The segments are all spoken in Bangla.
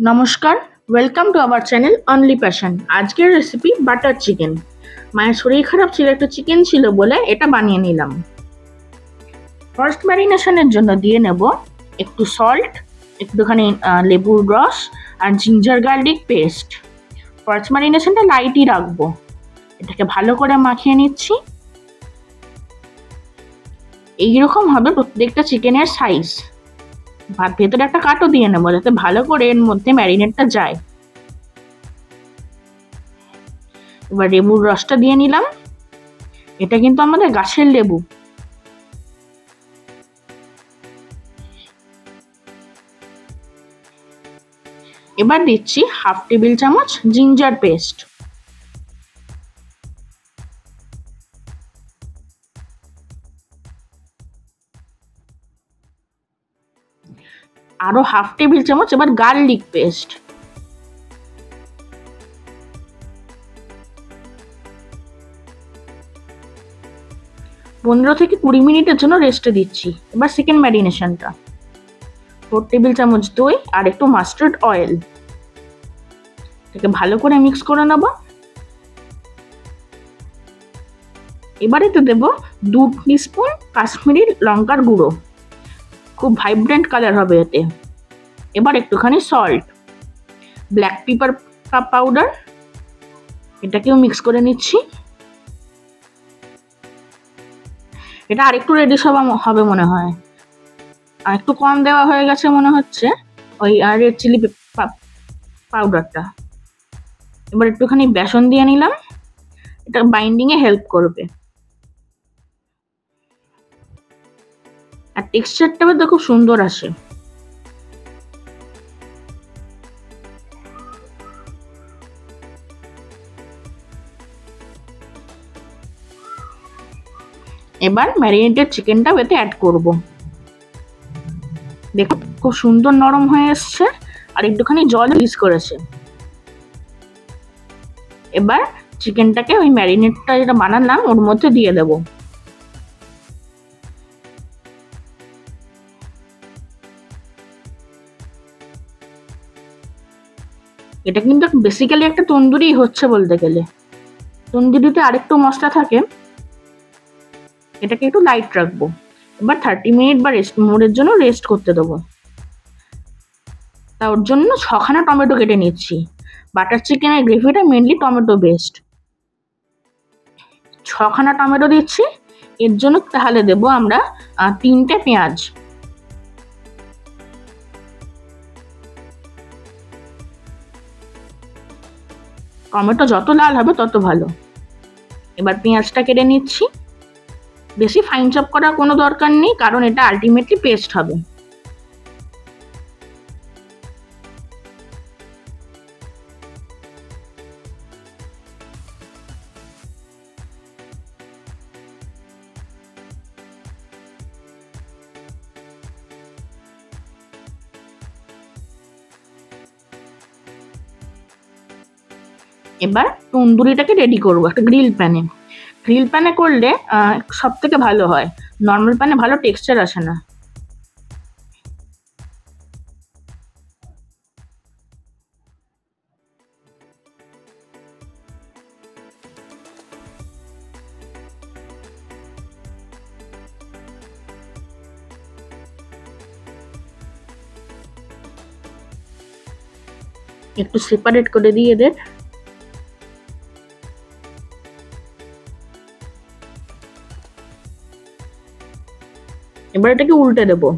নমস্কার, welcome to our channel only passion. আজকের রেসিপি বাটার চিকেন। মায়ের শরীর খারাপ ছিল, একটু চিকেন ছিল বলে এটা বানিয়ে নিলাম। ফার্স্ট ম্যারিনেশনের জন্য দিয়ে নেব একটু সল্ট, একটুখানি লেবুর রস আর জিঞ্জার গার্লিক পেস্ট। ফার্স্ট ম্যারিনেশনটা লাইটই রাখবো। এটাকে ভালো করে মাখিয়ে নিচ্ছি। এইরকম হবে প্রত্যেকটা চিকেনের সাইজ। ভেতরে একটা কাটও দিয়ে নেবো যাতে ভালো করে এর মধ্যে ম্যারিনেটটা যায়। এবার লেবুর রসটা দিয়ে নিলাম। এটা কিন্তু আমাদের গাছের লেবু। এবার দিচ্ছি হাফ টেবিল চামচ জিঞ্জার পেস্ট। আরো হাফ টেবিল চামচ এবার গার্লিক পেস্ট। পনেরো থেকে 20 মিনিটের জন্য রেস্টে দিচ্ছি। এবার সেকেন্ড ম্যারিনেশনটা 4 টেবিল চামচ দই আর একটু মাস্টার্ড অয়েল। এটাকে ভালো করে মিক্স করে নেব। এবার এতে দেব 2 টিস্পুন কাশ্মীরি লঙ্কার গুঁড়ো, খুব ভাইব্রেন্ট কালার হবে এতে। এবার একটুখানি সল্ট, ব্ল্যাক পেপার পাউডার, এটাকেও মিক্স করে নিচ্ছি। এটা আরেকটু রেডিশ হবে মনে হয়, আর একটু কম দেওয়া হয়ে গেছে মনে হচ্ছে ওই রেড চিলি পাউডারটা। এবার একটুখানি বেসন দিয়ে নিলাম, এটা বাইন্ডিং এ হেল্প করবে। আর টেক্সচারটা তো খুব সুন্দর আসে। এবার ম্যারিনেটেড চিকেনটাও এতে অ্যাড করব। দেখো খুব সুন্দর নরম হয়ে এসছে আর একটুখানি জল রিলিজ করেছে। এবার চিকেনটাকে ওই ম্যারিনেটটা যেটা বানালাম ওর মধ্যে দিয়ে দেব। এটা কিন্তু বেসিক্যালি একটা তন্দুরি হচ্ছে বলতে গেলে। তন্দুরিতে আরেকটু মশলা থাকে, এটাকে একটু লাইট রাখবো। এবার 30 মিনিট বা মোড়ের জন্য রেস্ট করতে দেবো। তার জন্য 6খানা টমেটো কেটে নিচ্ছি। বাটার চিকেনের গ্রেভিটা মেনলি টমেটো বেসড। 6খানা টমেটো দিচ্ছি। এর জন্য তাহলে দেবো আমরা 3টে পেঁয়াজ। টমেটো যত লাল হবে তত ভালো। এবার পেঁয়াজটা কেটে নিচ্ছি। বেশি ফাইন চপ করার কোনো দরকার নেই, কারণ এটা আলটিমেটলি পেস্ট হবে। এবার তন্দুরিটাকে রেডি করবো একটা গ্রিল প্যানে। গ্রিল প্যানে করলে সব থেকে ভালো হয়, নর্মাল প্যানে ভালো টেক্সচার আসে না। একটু সেপারেট করে দিয়ে এদের। এবার এটাকে উল্টে দেবো।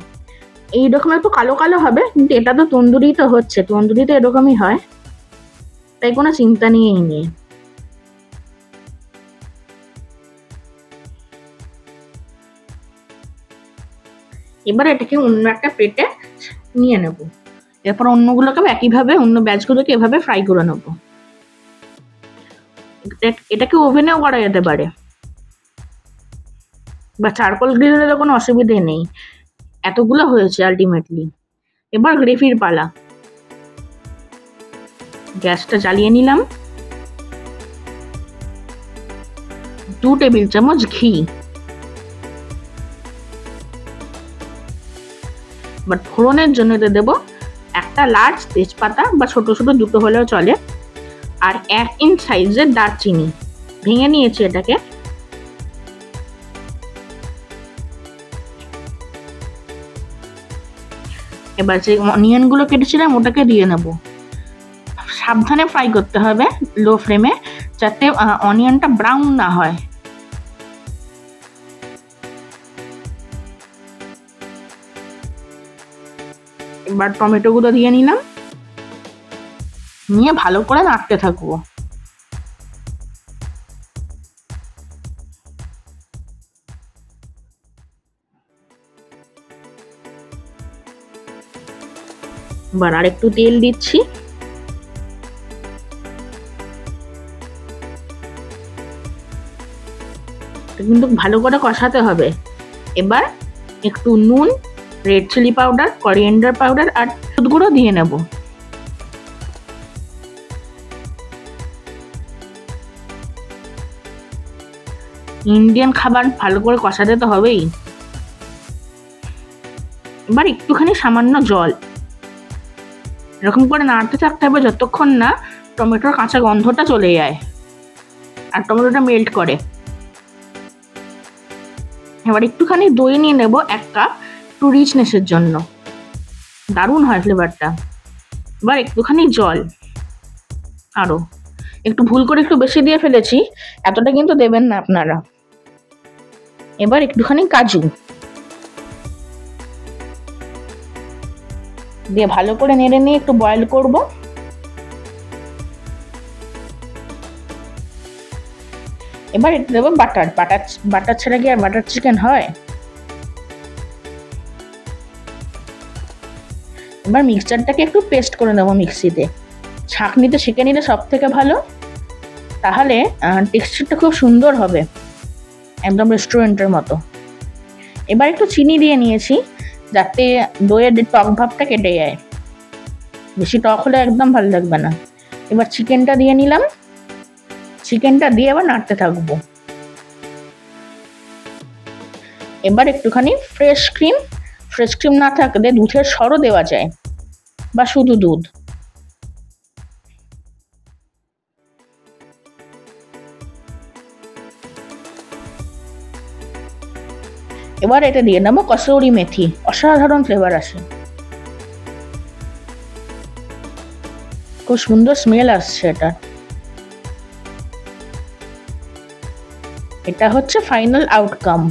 এইরকম একটু কালো কালো হবে, কিন্তু এটা তো তন্দুরি তো হচ্ছে, তন্দুরি তো এরকমই হয়, তাই কোনো চিন্তা নিয়েই নেই। এবার এটাকে অন্য একটা প্লেটে নিয়ে নেব। এরপর অন্যগুলোকে একইভাবে, অন্য ব্যাচগুলোকে এভাবে ফ্রাই করে নেব। এটাকে ওভেনেও করা যেতে পারে বা চারকোল গ্রিলের কোনো অসুবিধে নেই। এতগুলো হয়েছে আলটিমেটলি। এবার গ্রেভির পালা। গ্যাসটা জ্বালিয়ে নিলাম। 2 টেবিল চামচ ঘি। এবার ফোড়নের জন্য এতে দেবো 1 একটা লার্জ তেজপাতা বা ছোট ছোট দুটো হলেও চলে, আর 1 ইঞ্চ সাইজের দারচিনি ভেঙে নিয়েছি এটাকে। এবার যে অনিয়ন গুলো কেটেছিলাম ওটাকে দিয়ে নেব। সাবধানে ফ্রাই করতে হবে লো ফ্লেমে, যাতে অনিয়নটা ব্রাউন না হয়। এবার টমেটো গুলো দিয়ে নিলাম, নিয়ে ভালো করে নাড়তে থাকবো। এবার আর একটু তেল দিচ্ছি। কিন্তু ভালো করে কষাতে হবে। এবার একটু নুন, red chilli powder, coriander powder আর হলুদ গুঁড়ো দিয়ে নেব। ইন্ডিয়ান খাবার ভালো করে কষাতে তো হবেই। এবার একটুখানি সামান্য জল, এরকম করে নাড়তে থাকতে হবে যতক্ষণ না টমেটোর কাঁচা গন্ধটা চলে যায় আর টমেটোটা মেল্ট করে। এবার একটুখানি দই নিয়ে নেব 1 কাপ, একটু রিচনেসের জন্য, দারুণ হয় ফ্লেভারটা। এবার একটুখানি জল, আরো একটু ভুল করে একটু বেশি দিয়ে ফেলেছি, এতটা কিন্তু দেবেন না আপনারা। এবার একটুখানি কাজু দিয়ে ভালো করে নেড়ে নিয়ে একটু বয়েল করব। এবার একটু দেবো বাটার। বাটার ছাড়া কি আর বাটার চিকেন হয়? এবার মিক্সচারটাকে একটু পেস্ট করে নেবো মিক্সিতে। ছাঁকনিতে ছেঁকে নিলে সব থেকে ভালো, তাহলে টেক্সচারটা খুব সুন্দর হবে, একদম রেস্টুরেন্টের মতো। এবার একটু চিনি দিয়ে নিয়েছি, যাতে দইয়ের টক ভাবটা কেটে যায়। বেশি টক হলে একদম ভালো লাগবে না। এবার চিকেনটা দিয়ে নিলাম, চিকেনটা দিয়ে আবার নাড়তে থাকবো। এবার একটুখানি ফ্রেশ ক্রিম না থাকলে দুধের সরও দেওয়া যায়, বা শুধু দুধ। এবার এটা দিয়ে নেবো কসুরি মেথি, অসাধারণ ফ্লেভার আসে, খুব সুন্দর স্মেল আসছে এটা। এটা হচ্ছে ফাইনাল আউটকাম।